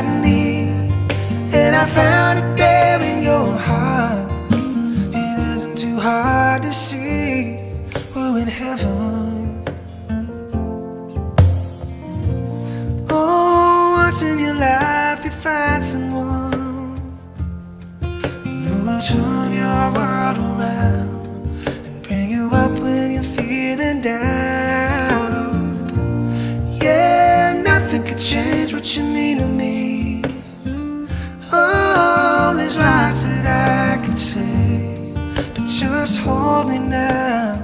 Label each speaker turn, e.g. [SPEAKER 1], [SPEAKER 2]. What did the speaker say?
[SPEAKER 1] I need, and I found it there in your heart. It isn't too hard to see, we're in heaven. Oh, once in your life you find someone who will turn your world around and bring you up when you're feeling down. Yeah, nothing could change what you mean to me. Oh, there's lots that I can say, but just hold me now.